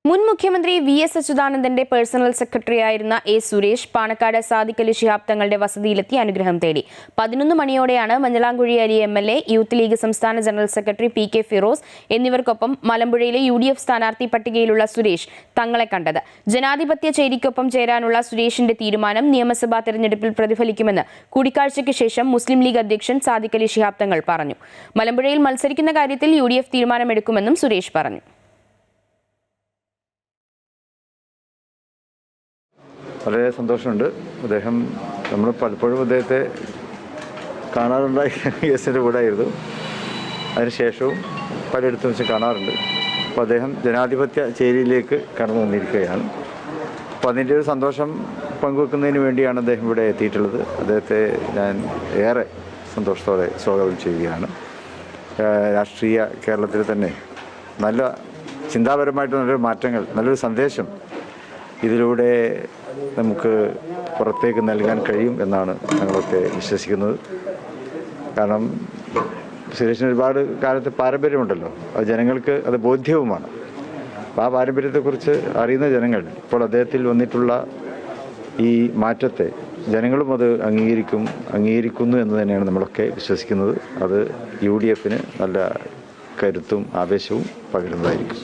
മുൻ മുഖ്യമന്ത്രി വി.എസ്. അച്യുതാനന്ദന്റെ പേഴ്സണൽ സെക്രട്ടറിയായിരുന്ന എ. സുരേഷ് പാണക്കാട് സാദിഖ് അലി ശിഹാബ് തങ്ങളുടെ വസതിയിലെത്തി അനുഗ്രഹം തേടി. 11 മണിയോടെയാണ് Manjalamkuzhi Ali MLA, youth league സംസ്ഥാന general secretary P. K. Firoz എന്നിവർക്കൊപ്പം മലമ്പുഴയിലെ UDF സ്ഥാനാർത്ഥി പട്ടികയിലുള്ള സുരേഷ് തങ്ങളെ കണ്ടത്. ജനാധിപത്യ ചേരിക്കൊപ്പം ചേരാനുള്ള സുരേഷിന്റെ തീരുമാനം നിയമസഭാ തെരഞ്ഞെടുപ്പിൽ പ്രതിഫലിക്കുമെന്ന് കൂടിക്കാഴ്ചയ്ക്ക് ശേഷം മുസ്ലിം ലീഗ് അധ്യക്ഷൻ സാദിഖ് അലി ശിഹാബ് തങ്ങൾ പറഞ്ഞു. മലമ്പുഴയിൽ മത്സരിക്കുന്ന കാര്യത്തിൽ UDF തീരുമാനമെടുക്കുമെന്നും സുരേഷ് പറഞ്ഞു. വളരെ സന്തോഷമുണ്ട്. നമ്മൾ പലപ്പോഴും അദ്ദേഹത്തെ കാണാറുണ്ടായി എസിൻ്റെ കൂടെ ആയിരുന്നു. അതിനുശേഷവും പലയിടത്തും വെച്ച് കാണാറുണ്ട്. അപ്പോൾ അദ്ദേഹം ജനാധിപത്യ ചേരിയിലേക്ക് കടന്നു വന്നിരിക്കുകയാണ്. അപ്പോൾ അതിൻ്റെ ഒരു സന്തോഷം പങ്കുവെക്കുന്നതിന് വേണ്ടിയാണ് അദ്ദേഹം ഇവിടെ എത്തിയിട്ടുള്ളത്. അദ്ദേഹത്തെ ഞാൻ ഏറെ സന്തോഷത്തോടെ സ്വാഗതം ചെയ്യുകയാണ്. രാഷ്ട്രീയ കേരളത്തിൽ തന്നെ നല്ല ചിന്താപരമായിട്ട് നല്ലൊരു മാറ്റങ്ങൾ, നല്ലൊരു സന്ദേശം ഇതിലൂടെ നമുക്ക് പുറത്തേക്ക് നൽകാൻ കഴിയും എന്നാണ് ഞങ്ങളൊക്കെ വിശ്വസിക്കുന്നത്. കാരണം സുരേഷിന് ഒരുപാട് കാലത്ത് പാരമ്പര്യമുണ്ടല്ലോ, അത് ജനങ്ങൾക്ക് അത് ബോധ്യവുമാണ്. അപ്പോൾ ആ പാരമ്പര്യത്തെക്കുറിച്ച് അറിയുന്ന ജനങ്ങൾ ഇപ്പോൾ അദ്ദേഹത്തിൽ വന്നിട്ടുള്ള ഈ മാറ്റത്തെ ജനങ്ങളും അത് അംഗീകരിക്കുന്നു എന്ന് തന്നെയാണ് നമ്മളൊക്കെ വിശ്വസിക്കുന്നത്. അത് UDFന് നല്ല കരുത്തും ആവേശവും പകരുന്നതായിരിക്കും.